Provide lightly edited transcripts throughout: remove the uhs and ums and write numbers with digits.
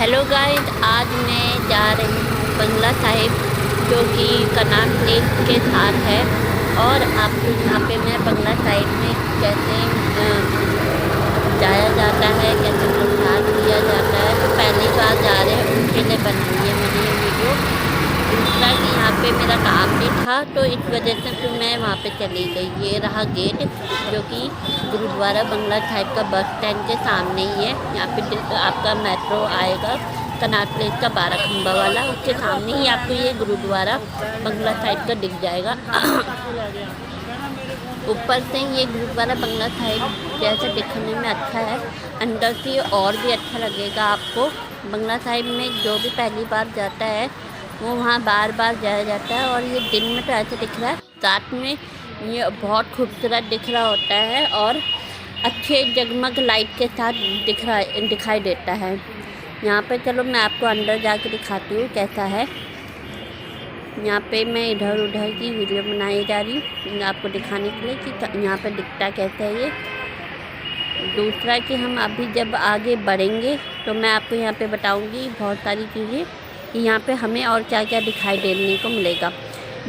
Hello guys, आज मैं जा रही हूँ बंगला साहिब जो कि कनाट प्लेस के साथ है। और आपको यहाँ पे मैं बंगला साहिब में कैसे जाया जाता है, कैसे प्रसाद दिया जाता है, तो पहली बार जा रहे हैं उनके लिए बनाई है मैंने ये वीडियो। दूसरा कि यहाँ पे मेरा काम भी था तो इस वजह से फिर मैं वहाँ पे चली गई। ये रहा गेट जो कि गुरुद्वारा बंगला साहिब का बस स्टैंड के सामने ही है। यहाँ पे आपका मेट्रो आएगा कनाट प्लेस का 12 खंबा वाला, उसके सामने ही आपको ये गुरुद्वारा बंगला साहिब का दिख जाएगा। ऊपर से ये गुरुद्वारा बंगला साहिब जैसे दिखने में अच्छा है, अंदर से और भी अच्छा लगेगा आपको। बंगला साहिब में जो भी पहली बार जाता है वो वहाँ बार बार जाया जाता है। और ये दिन में तो ऐसे दिख रहा है, रात में ये बहुत खूबसूरत दिख रहा होता है और अच्छे जगमग लाइट के साथ दिखाई देता है। यहाँ पे चलो मैं आपको अंदर जाके दिखाती हूँ कैसा है। यहाँ पे मैं इधर उधर की वीडियो बनाई जा रही हूँ आपको दिखाने के लिए कि यहाँ पे दिखता कैसा है ये। दूसरा कि हम अभी जब आगे बढ़ेंगे तो मैं आपको यहाँ पे बताऊँगी बहुत सारी चीज़ें कि यहाँ पे हमें और क्या क्या दिखाई देने को मिलेगा।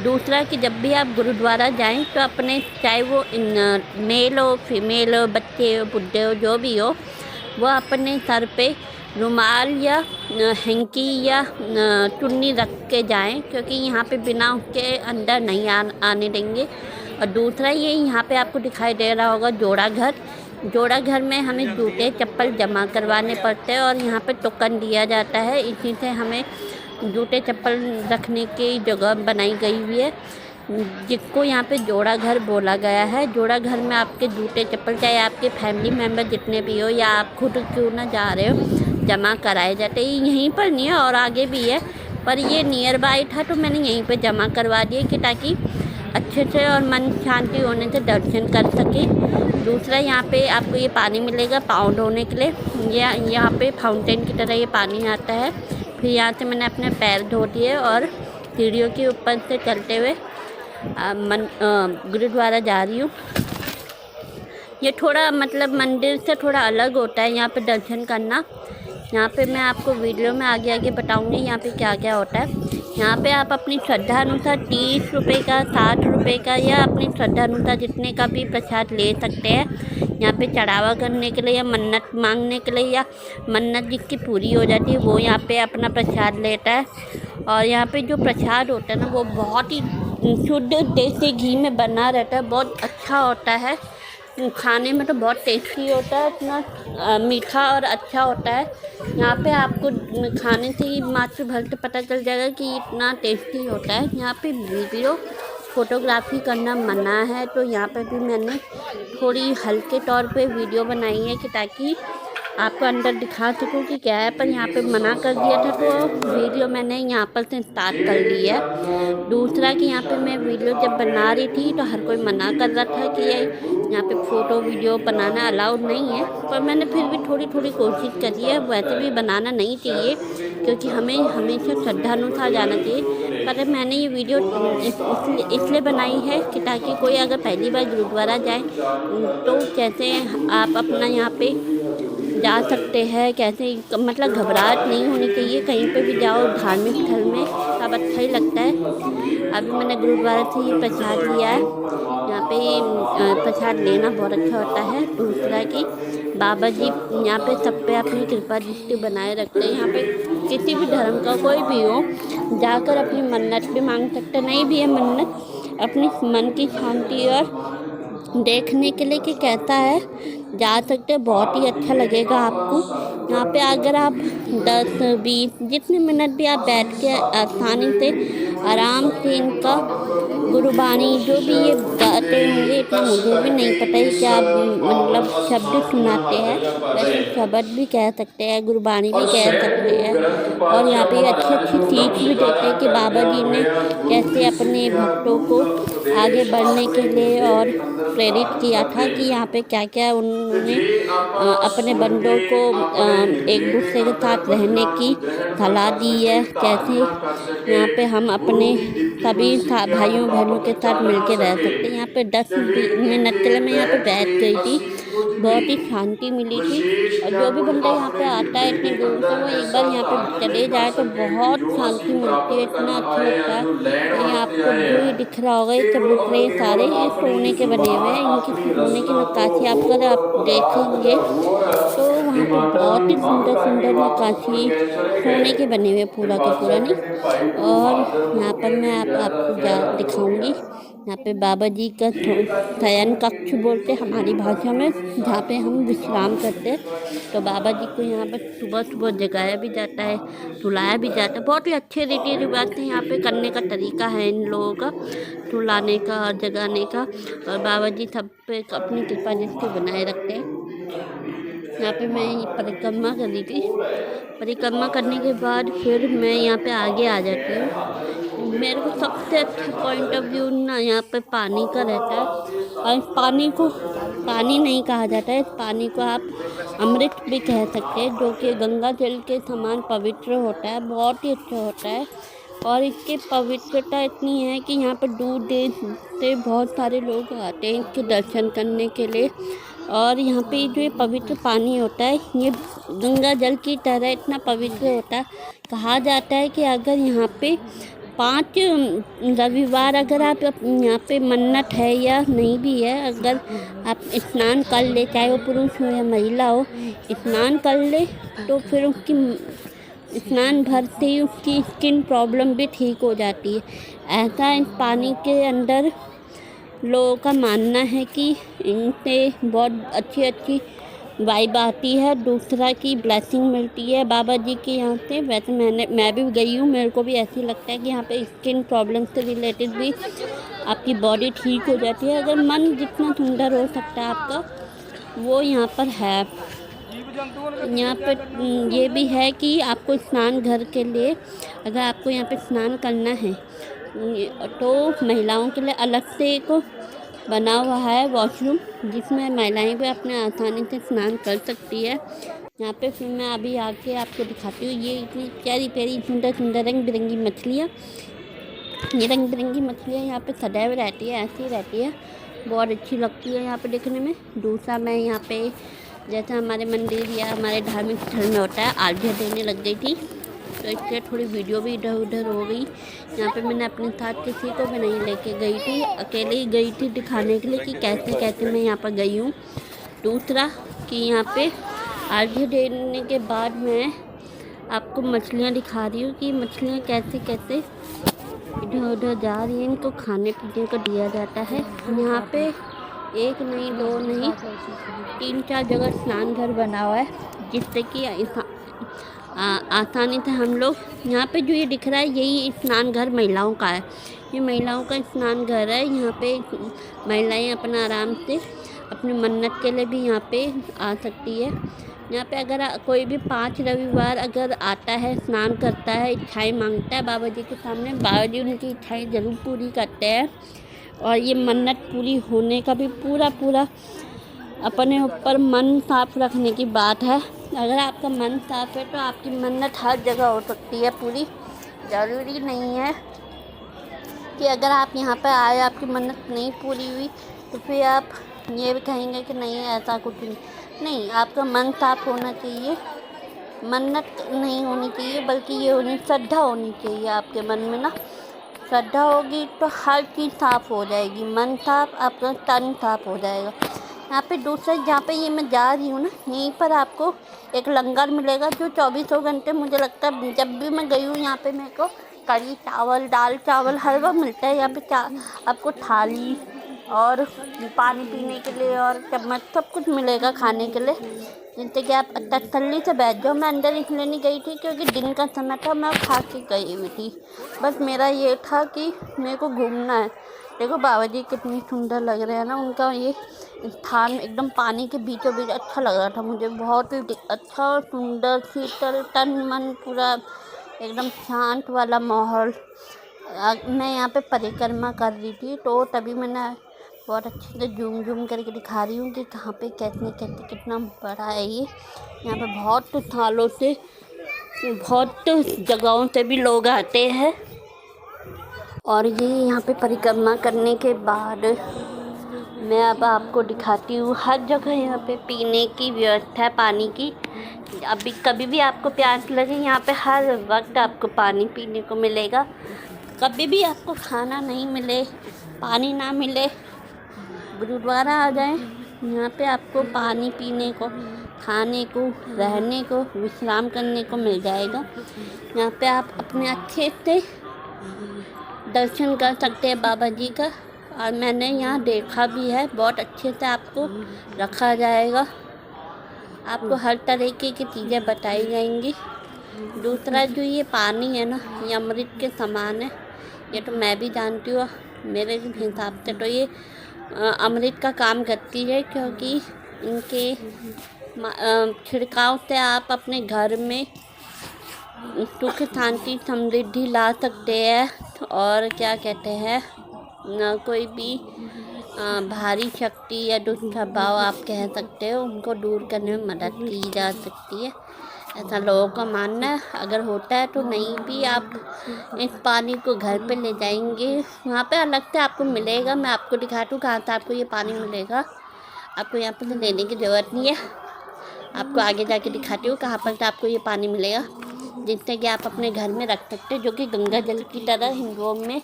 दूसरा कि जब भी आप गुरुद्वारा जाएं तो अपने चाहे वो मेल हो फीमेल हो बच्चे हो बुढ़े हो जो भी हो, वो अपने सर पे रुमाल या हैंकी या चुन्नी रख के जाएं, क्योंकि यहाँ पे बिना उसके अंदर नहीं आने देंगे। और दूसरा ये यहाँ पे आपको दिखाई दे रहा होगा जोड़ा घर में हमें जूते चप्पल जमा करवाने पड़ते हैं और यहाँ पे टोकन दिया जाता है। इसी से हमें जूते चप्पल रखने की जगह बनाई गई हुई है, जिसको यहाँ पे जोड़ा घर बोला गया है। जोड़ा घर में आपके जूते चप्पल चाहे आपके फैमिली मेम्बर जितने भी हो या आप खुद क्यों ना जा रहे हो जमा कराए जाते हैं। यहीं पर नहीं है और आगे भी है, पर ये नियर बाय था तो मैंने यहीं पे जमा करवा दिए कि ताकि अच्छे से और मन शांति होने से दर्शन कर सके। दूसरा यहाँ पे आपको ये पानी मिलेगा पाँव धोने के लिए। यहाँ पे फाउंटेन की तरह ये पानी आता है। फिर यहाँ से मैंने अपने पैर धो दिए और सीढ़ियों के ऊपर से चलते हुए गुरुद्वारा जा रही हूँ। ये थोड़ा मतलब मंदिर से थोड़ा अलग होता है यहाँ पे दर्शन करना। यहाँ पे मैं आपको वीडियो में आगे आगे बताऊँगी यहाँ पे क्या क्या होता है। यहाँ पे आप अपनी श्रद्धा अनुसार 30 रुपये का 60 रुपये का या अपनी श्रद्धा अनुसार जितने का भी प्रसाद ले सकते हैं। यहाँ पे चढ़ावा करने के लिए या मन्नत मांगने के लिए या मन्नत जिसकी पूरी हो जाती है वो यहाँ पे अपना प्रसाद लेता है। और यहाँ पे जो प्रसाद होता है ना वो बहुत ही शुद्ध देसी घी में बना रहता है, बहुत अच्छा होता है। खाने में तो बहुत टेस्टी होता है, इतना मीठा और अच्छा होता है। यहाँ पे आपको खाने से ही मात्र भर से पता चल जाएगा कि इतना टेस्टी होता है। यहाँ पे वीडियो फ़ोटोग्राफी करना मना है, तो यहाँ पे भी मैंने थोड़ी हल्के तौर पे वीडियो बनाई है कि ताकि आपको अंदर दिखा सकूँ कि क्या है। पर यहाँ पे मना कर दिया था तो वीडियो मैंने यहाँ पर से स्टार्ट कर ली है। दूसरा कि यहाँ पे मैं वीडियो जब बना रही थी तो हर कोई मना कर रहा था कि ये यहाँ पे फ़ोटो वीडियो बनाना अलाउड नहीं है, पर मैंने फिर भी थोड़ी थोड़ी कोशिश करी है। वैसे भी बनाना नहीं चाहिए क्योंकि हमें हमेशा श्रद्धानुसार जाना चाहिए। पर मैंने ये वीडियो इसलिए बनाई है कि ताकि कोई अगर पहली बार गुरुद्वारा जाए तो कैसे आप अपना यहाँ पे जा सकते हैं, कैसे मतलब घबराहट नहीं होनी चाहिए। कहीं पे भी जाओ धार्मिक स्थल में सब अच्छा ही लगता है। अभी मैंने गुरुद्वारा से ये प्रसाद लिया है। यहाँ पे प्रसाद लेना बहुत अच्छा होता है। दूसरा कि बाबा जी यहाँ पे सब पे अपनी कृपा दृष्टि बनाए रखते हैं। यहाँ पे किसी भी धर्म का कोई भी हो जाकर अपनी मन्नत भी मांग सकते, नहीं भी है मन्नत अपनी मन की शांति और देखने के लिए कि कैसा है जा सकते हैं। बहुत ही अच्छा लगेगा आपको। यहाँ पे अगर आप 10-20 जितने मिनट भी आप बैठ के आसानी से आराम से इनका गुरुबाणी जो भी ये गाते होंगे, इतना मुझे भी नहीं पता है क्या मतलब शब्द सुनाते हैं, वैसे शब्द भी कह सकते हैं गुरुबाणी भी कह सकते हैं। और यहाँ पे अच्छी अच्छी सीख भी देते हैं कि बाबा जी ने कैसे अपने भक्तों को आगे बढ़ने के लिए और प्रेरित किया था कि यहाँ पे क्या क्या उन्होंने अपने बंदों को एक दूसरे के साथ रहने की सलाह दी है। कैसे यहाँ पे हम अपने सभी भाइयों बहनों के साथ मिलकर रह सकते हैं। यहाँ पे 10 मिनट के लिए मैं यहाँ पे बैठ गई थी बहुत ही शांति मिली थी। और जो भी बंदा यहाँ पे आता है इतनी दूर से, वो एक बार यहाँ पे चले जाए तो बहुत शांति मिलती है, इतना अच्छा लगता है। और ये आपको जो ये दिख रहा होगा, ये चबूतरे सारे ये सोने के बने हुए हैं, इनकी सोने की नक्काशी आप अगर आप देखेंगे तो वहाँ पे बहुत ही सुंदर सुंदर नक्काशी सोने के बने हुए पूरा का पूरा नहीं। और यहाँ पर मैं आपको दिखाऊंगी, यहाँ पे बाबा जी का शयन कक्ष बोलते हैं हमारी भाषा में, जहाँ पे हम विश्राम करते हैं। तो बाबा जी को यहाँ पर सुबह सुबह जगाया भी जाता है, सुलाया भी जाता है। बहुत ही अच्छे रीति रिवाज से यहाँ पे करने का तरीका है इन लोगों का, सुलाने का और जगाने का। और बाबा जी सब पे अपनी कृपा दृष्टि बनाए रखते हैं। यहाँ पे मैं परिक्रमा कर रही थी, परिक्रमा करने के बाद फिर मैं यहाँ पे आगे आ जाती हूँ। मेरे को सबसे अच्छा पॉइंट ऑफ व्यू ना यहाँ पे पानी का रहता है। और इस पानी को पानी नहीं कहा जाता है, इस पानी को आप अमृत भी कह सकते हैं, जो कि गंगा जल के समान पवित्र होता है, बहुत ही अच्छा होता है। और इसकी पवित्रता इतनी है कि यहाँ पर दूर देश से बहुत सारे लोग आते हैं इसके दर्शन करने के लिए। और यहाँ पे जो ये पवित्र पानी होता है, ये गंगा जल की तरह इतना पवित्र होता है। कहा जाता है कि अगर यहाँ पे 5 रविवार अगर आप यहाँ पे मन्नत है या नहीं भी है, अगर आप स्नान कर ले, चाहे वो पुरुष हो या महिला हो, स्नान कर ले तो फिर उसकी स्नान भरते ही उसकी स्किन प्रॉब्लम भी ठीक हो जाती है। ऐसा इस पानी के अंदर लोगों का मानना है कि इनसे बहुत अच्छी अच्छी वाइब आती है, दूसरा की ब्लेसिंग मिलती है बाबा जी के यहाँ से। वैसे मैं भी गई हूँ, मेरे को भी ऐसे लगता है कि यहाँ पे स्किन प्रॉब्लम से रिलेटेड भी आपकी बॉडी ठीक हो जाती है। अगर मन जितना सुंदर हो सकता है आपका, वो यहाँ पर है। यहाँ पर ये भी है कि आपको स्नान घर के लिए, अगर आपको यहाँ पे स्नान करना है तो महिलाओं के लिए अलग से एक बना हुआ है वॉशरूम, जिसमें महिलाएं भी अपने आसानी से स्नान कर सकती है। यहाँ पे फिर मैं अभी आके आपको दिखाती हूँ, ये इतनी प्यारी प्यारी सुंदर सुंदर रंग बिरंगी मछलियाँ। ये रंग बिरंगी मछलियाँ यहाँ पे सदैव रहती है, ऐसी रहती है, बहुत अच्छी लगती है यहाँ पे देखने में। दूसरा मैं यहाँ पे जैसे हमारे मंदिर या हमारे धार्मिक स्थल में होता है, आर्घ्य देने लग गई थी, तो इसलिए थोड़ी वीडियो भी इधर उधर हो गई। यहाँ पे मैंने अपने साथ किसी को भी नहीं लेके गई थी, अकेले ही गई थी दिखाने के लिए कि कैसे कैसे मैं यहाँ पर गई हूँ। दूसरा कि यहाँ पे आर्घ्य देने के बाद मैं आपको मछलियाँ दिखा रही हूँ कि मछलियाँ कैसे कैसे इधर उधर जा रही हैं, इनको खाने पीने को दिया जाता है। यहाँ पे एक नहीं, दो नहीं, 3-4 जगह स्नान घर बना हुआ है, जिससे कि आसानी से हम लोग, यहाँ पे जो ये दिख रहा है यही स्नान घर महिलाओं का है। ये महिलाओं का स्नान घर है। यहाँ पे महिलाएं अपना आराम से अपनी मन्नत के लिए भी यहाँ पे आ सकती है। यहाँ पे अगर कोई भी 5 रविवार अगर आता है, स्नान करता है, इच्छाएं मांगता है बाबा जी के सामने, बाबा जी उनकी इच्छाएं ज़रूर पूरी करते हैं। और ये मन्नत पूरी होने का भी पूरा अपने ऊपर मन साफ रखने की बात है। अगर आपका मन साफ है तो आपकी मन्नत हर जगह हो सकती है पूरी। ज़रूरी नहीं है कि अगर आप यहाँ पर आए आपकी मन्नत नहीं पूरी हुई तो फिर आप ये भी कहेंगे कि नहीं ऐसा कुछ नहीं। आपका मन साफ होना चाहिए, मन्नत नहीं होनी चाहिए, बल्कि ये श्रद्धा होनी चाहिए आपके मन में ना। श्रद्धा होगी तो हर चीज़ साफ़ हो जाएगी, मन साफ, आपका तन साफ हो जाएगा। यहाँ पे दूसरा जहाँ पे ये मैं जा रही हूँ ना, यहीं पर आपको एक लंगर मिलेगा जो 24 घंटे, मुझे लगता है जब भी मैं गई हूँ यहाँ पे मेरे को कढ़ी चावल, दाल चावल हर वक्त मिलता है। यहाँ पे आपको थाली और पानी पीने के लिए और चम्मच सब कुछ मिलेगा खाने के लिए, जिससे कि आप तसल्ली से बैठ जाओ। मैं अंदर इसलिए नहीं गई थी क्योंकि दिन का समय था, मैं खा के गई हुई थी। बस मेरा ये था कि मेरे को घूमना है। देखो बाबा जी कितनी सुंदर लग रहे हैं ना, उनका ये स्थान एकदम पानी के बीचों बीच अच्छा लग रहा था मुझे, बहुत ही अच्छा और सुंदर, शीतल, तन मन पूरा एकदम शांत वाला माहौल। मैं यहाँ पे परिक्रमा कर रही थी तो तभी मैंने बहुत अच्छे से जूम करके दिखा रही हूँ कि कहाँ पे कैसे कैसे कितना बड़ा है ये। यहाँ पे बहुत सालों से बहुत जगहों से भी लोग आते हैं। और ये यहाँ पे परिक्रमा करने के बाद मैं अब आपको दिखाती हूँ हर जगह यहाँ पे पीने की व्यवस्था है पानी की। अभी कभी भी आपको प्यास लगे यहाँ पे हर वक्त आपको पानी पीने को मिलेगा। कभी भी आपको खाना नहीं मिले, पानी ना मिले, गुरुद्वारा आ जाए, यहाँ पे आपको पानी पीने को, खाने को, रहने को, विश्राम करने को मिल जाएगा। यहाँ पे आप अपने अच्छे से दर्शन कर सकते हैं बाबा जी का। और मैंने यहाँ देखा भी है, बहुत अच्छे से आपको रखा जाएगा। आपको हर तरीके की चीज़ें बताई जाएंगी। दूसरा जो ये पानी है ना, ये अमृत के समान है। ये तो मैं भी जानती हूँ, मेरे हिसाब से तो ये अमृत का काम करती है, क्योंकि इनके छिड़काव से आप अपने घर में सुख शांति समृद्धि ला सकते हैं। और क्या कहते हैं, ना कोई भी भारी शक्ति या दुष्ट स्वभाव आप कह सकते हो, उनको दूर करने में मदद की जा सकती है, ऐसा लोगों का मानना है। अगर होता है तो नहीं भी आप इस पानी को घर पे ले जाएंगे, वहाँ पे अलग से आपको मिलेगा। मैं आपको दिखाती हूँ कहाँ से आपको ये पानी मिलेगा। आपको यहाँ पर लेने की ज़रूरत नहीं है, आपको आगे जाके दिखाती हूँ कहाँ पर से आपको ये पानी मिलेगा, जिससे कि आप अपने घर में रख सकते हैं। जो कि गंगा जल की तरह हिंदुओं में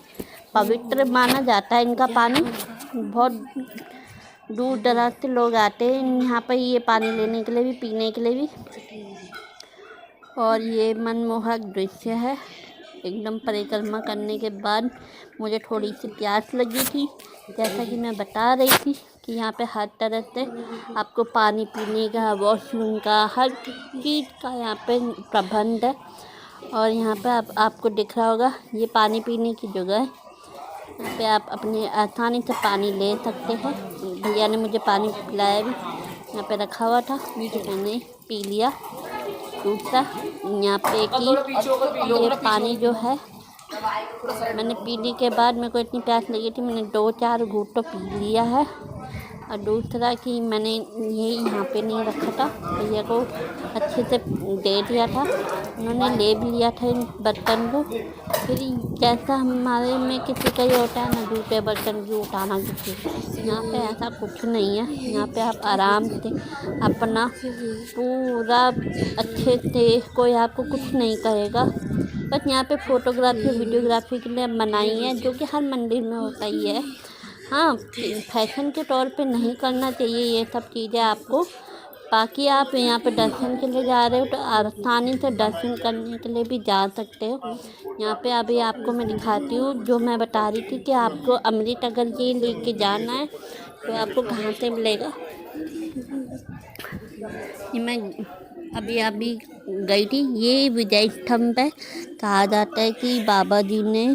पवित्र माना जाता है। इनका पानी बहुत दूर दराज से लोग आते हैं यहाँ पर ये पानी लेने के लिए भी, पीने के लिए भी। और ये मनमोहक दृश्य है। एकदम परिक्रमा करने के बाद मुझे थोड़ी सी प्यास लगी थी, जैसा कि मैं बता रही थी कि यहाँ पे हर तरह से आपको पानी पीने का, वॉशरूम का, हर चीज़ का यहाँ पे प्रबंध है। और यहाँ पे आपको दिख रहा होगा ये पानी पीने की जगह है। यहाँ पे आप अपने आसानी से पानी ले सकते हैं। भैया ने मुझे पानी पिलाया भी, यहाँ पे रखा हुआ था, मैंने पी लिया। दूसरा यहाँ पे कि ये पानी जो है मैंने पीने के बाद मेरे को इतनी प्यास लगी थी, मैंने 2-4 घूंट तो पी लिया है। और दूसरा कि मैंने ये यहाँ पे नहीं रखा था, भैया को अच्छे से दे दिया था, उन्होंने ले भी लिया था इन बर्तन को। फिर जैसा हमारे में किसी का ही होता है ना, जूठे बर्तन भी उठाना किसी, यहाँ पे ऐसा कुछ नहीं है। यहाँ पे आप आराम से अपना पूरा अच्छे से, कोई आपको कुछ नहीं करेगा। बस यहाँ पे फ़ोटोग्राफी वीडियोग्राफी के लिए बनाई है, जो कि हर मंदिर में होता ही है। हाँ, फैशन के तौर पे नहीं करना चाहिए ये सब चीज़ें आपको। बाकी आप यहाँ पे दर्शन के लिए जा रहे हो तो आसानी से दर्शन करने के लिए भी जा सकते हो। यहाँ पे अभी आपको मैं दिखाती हूँ, जो मैं बता रही थी कि आपको अमृत अगर ये लेके जाना है तो आपको कहाँ से मिलेगा। ये मैं अभी गई थी, ये विजय स्तंभ है। कहा जाता है कि बाबा जी ने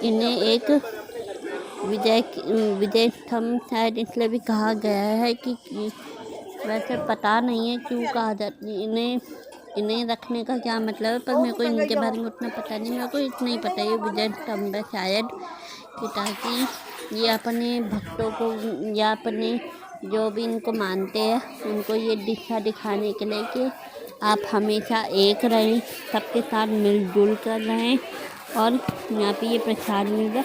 इन्हें एक विजय स्तंभ शायद इसलिए भी कहा गया है कि वैसे पता नहीं है क्यों कहा जाता है, इन्हें रखने का क्या मतलब है, पर मेरे को इनके बारे में उतना पता नहीं। मेरे को इतना ही पता है ये विजय स्तंभ है शायद, कि ताकि ये अपने भक्तों को या अपने जो भी इनको मानते हैं उनको ये दिशा दिखाने के लिए कि आप हमेशा एक रहें, सबके साथ मिलजुल कर रहें। और यहाँ पे ये प्रसाद मिलेगा।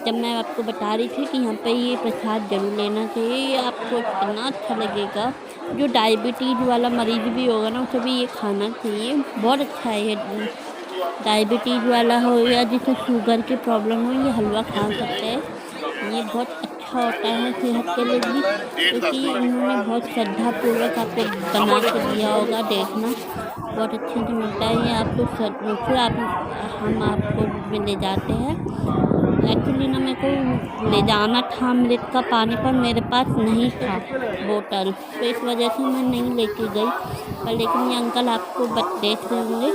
जब मैं आपको बता रही थी कि यहाँ पे ये प्रसाद जरूर लेना चाहिए, ये आपको इतना अच्छा लगेगा। जो डायबिटीज़ वाला मरीज़ भी होगा ना, उसे भी ये खाना चाहिए, बहुत अच्छा है ये। डायबिटीज़ वाला हो या जिसे शुगर की प्रॉब्लम हो, ये हलवा खा सकते हैं। ये बहुत अच्छा होता है सेहत के लिए भी, क्योंकि इन्होंने बहुत श्रद्धापूर्वक आपको बना के दिया होगा। देखना बहुत अच्छे से मिलता है ये आपको। फिर हम आपको ले जाते हैं। एक्चुअली ना मेरे को ले जाना था अमृत का पानी, पर मेरे पास नहीं था बोतल, तो इस वजह से मैं नहीं लेके गई। पर लेकिन ये अंकल आपको देख रहे होंगे,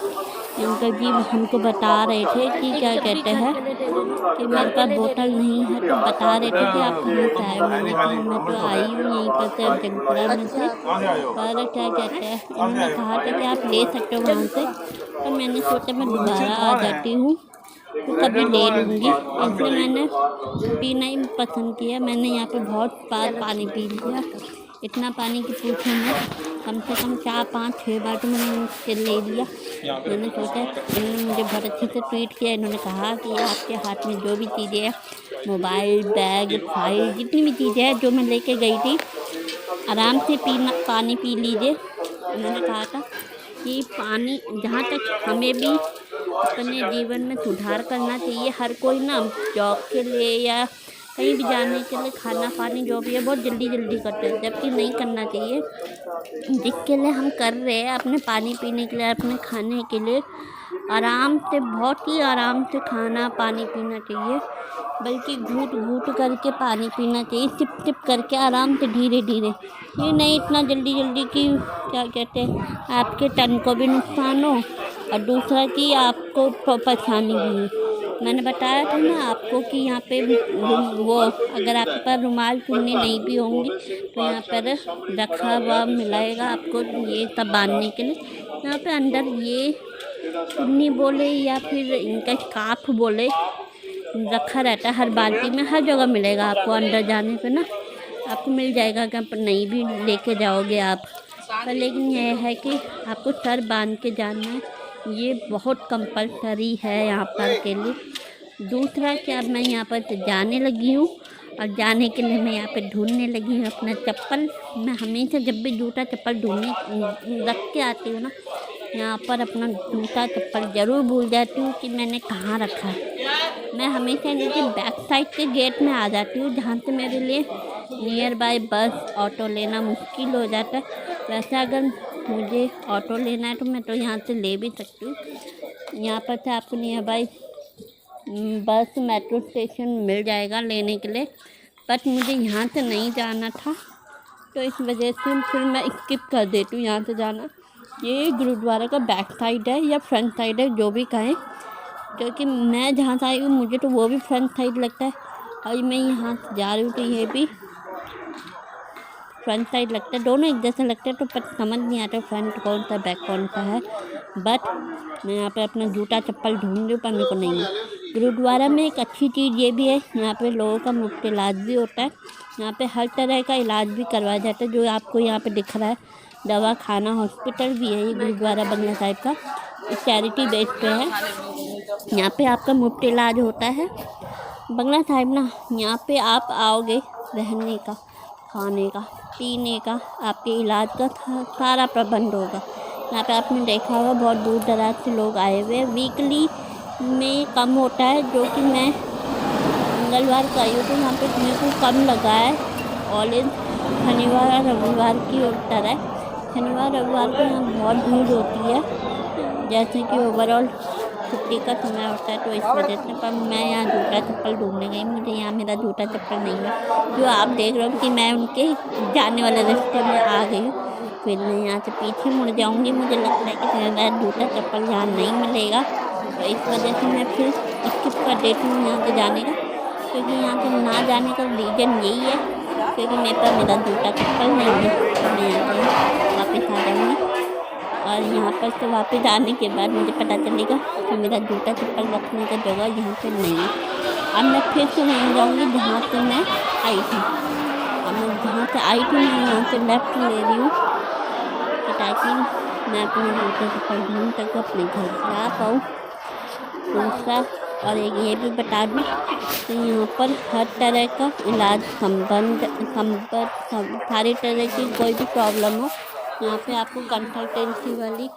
अंकल जी हमको बता रहे थे कि क्या कहते हैं कि मेरे पास बोतल नहीं है, तो बता रहे थे कि आप कहाँ से आए। मैंने कहा मैं तो आई हूँ यहीं पर से, जगपुरा में से। पर क्या कहते हैं, इन्होंने कहा था कि आप ले सकते हो वहाँ से। तो मैंने सोचा मैं दोबारा आ जाती हूँ तो कभी ले लूँगी, इसलिए मैंने पीना ही पसंद किया। मैंने यहाँ पे बहुत बार पानी पी लिया, इतना पानी की पूछो मत, कम से कम 4-5-6 बार तो मैंने ले लिया। मैंने सोचा, इन्होंने मुझे बहुत अच्छे से ट्रीट किया। इन्होंने कहा कि आपके हाथ में जो भी चीज़ें हैं मोबाइल, बैग, फाइल, जितनी भी चीज़ें हैं जो मैं लेके गई थी, आराम से पानी पी लीजिए। उन्होंने कहा था कि पानी, जहाँ तक हमें भी अपने जीवन में सुधार करना चाहिए। हर कोई ना जॉब के लिए या कहीं भी जाने के लिए खाना पानी जो भी है बहुत जल्दी जल्दी करते हैं, जबकि नहीं करना चाहिए। जिसके लिए हम कर रहे हैं, अपने पानी पीने के लिए, अपने खाने के लिए, आराम से, बहुत ही आराम से खाना पानी पीना चाहिए। बल्कि घूट घूट करके पानी पीना चाहिए, सिप सिप करके आराम से, धीरे धीरे। ये नहीं इतना जल्दी जल्दी कि क्या कहते हैं, आपके तन को भी नुकसान हो और दूसरा कि आपको परेशानी भी हो। मैंने बताया था ना आपको कि यहाँ पे वो, अगर आपके पास रुमाल चुन्नी नहीं भी होंगी तो यहाँ पर रखा हुआ मिलेगा आपको, ये सब बांधने के लिए। यहाँ पे अंदर ये चुन्नी बोले या फिर इनका स्कार्फ बोले, रखा रहता है हर बाल्टी में, हर जगह मिलेगा आपको। अंदर जाने पे ना आपको मिल जाएगा, कि आप नहीं भी लेके जाओगे आप पर, लेकिन यह है कि आपको सर बांध के जाना है, ये बहुत कंपलसरी है यहाँ पर के लिए। दूसरा क्या, मैं यहाँ पर जाने लगी हूँ और जाने के लिए मैं यहाँ पे ढूंढने लगी हूँ अपना चप्पल। मैं हमेशा जब भी जूता चप्पल ढूंढने रख के आती हूँ ना, यहाँ पर अपना जूता चप्पल ज़रूर भूल जाती हूँ कि मैंने कहाँ रखा है। मैं हमेशा इनके बैक साइड के गेट में आ जाती हूँ, जहाँ से मेरे लिए नियर बाय बस ऑटो लेना मुश्किल हो जाता है। वैसे अगर मुझे ऑटो लेना है तो मैं तो यहाँ से ले भी सकती हूँ। यहाँ पर से आपको नियर बाय बस मेट्रो स्टेशन मिल जाएगा लेने के लिए, बट मुझे यहाँ से नहीं जाना था, तो इस वजह से फिर मैं स्किप कर देती हूँ यहाँ से जाना। ये गुरुद्वारा का बैक साइड है या फ्रंट साइड है, जो भी कहें, क्योंकि मैं जहाँ से आई हूँ मुझे तो वो भी फ्रंट साइड लगता है, और मैं यहाँ से जा रही हूँ तो ये भी फ्रंट साइड लगता है। दोनों एक जैसे लगते हैं, तो पर समझ नहीं आता फ्रंट कौन सा बैक कौन सा है। बट मैं यहाँ पे अपना जूता चप्पल ढूंढ रही हूँ, पर मेरे को नहीं है। गुरुद्वारा में एक अच्छी चीज़ ये भी है, यहाँ पे लोगों का मुफ्त इलाज भी होता है। यहाँ पे हर तरह का इलाज भी करवाया जाता है, जो आपको यहाँ पे दिख रहा है। दवा खाना हॉस्पिटल भी है ये गुरुद्वारा बंगला साहिब का, चैरिटी बेस पे है। यहाँ पे आपका मुफ्त इलाज होता है। बंगला साहिब ना, यहाँ पे आप आओगे, रहने का, खाने का, पीने का, आपके इलाज का सारा प्रबंध होगा। यहाँ पे आपने देखा होगा बहुत दूर दराज से लोग आए हुए हैं। वीकली में कम होता है, जो कि मैं मंगलवार को आई हूँ तो यहाँ पे मेरे को कम लगा है। ऑलवेज शनिवार और रविवार की तरह है, शनिवार रविवार को यहाँ बहुत भीड़ होती है, जैसे कि ओवरऑल छुट्टी का समय होता है, तो इस वजह से। पर मैं यहाँ जूता चप्पल ढूंढने गई, मुझे यहाँ मेरा जूता चप्पल नहीं है। जो आप देख रहे हो कि मैं उनके जाने वाले रास्ते में आ गई हूँ, फिर मैं यहाँ से पीछे मुड़ जाऊँगी, मुझे लगता है कि मेरा जूता चप्पल यहाँ नहीं मिलेगा, तो इस वजह से मैं फिर स्किप कर देती हूँ यहाँ से जाने का। क्योंकि यहाँ से ना जाने का रीज़न यही है, क्योंकि मेरे पास मेरा जूता चप्पल नहीं है, तो मैं यहाँ पर वापस आ जाऊँगी। और यहाँ पर से वापस आने के बाद मुझे पता चलेगा कि मेरा जूता चप्पल रखने का जगह यहाँ पे नहीं है। अब मैं फिर से वहीं जाऊँगी जहाँ से मैं आई थी। अब मैं जहाँ से आई थी मैं यहाँ से लेफ्ट ले रही हूँ, ताकि मैं अपने जूता चप्पल ढूंढ तक अपने घर जा पाऊँ। दूसरा और एक ये भी बता दूँ कि यहाँ पर हर तरह का इलाज सारी तरह की कोई भी प्रॉब्लम हो, यहाँ पे आपको कंसल्टेंसी वाली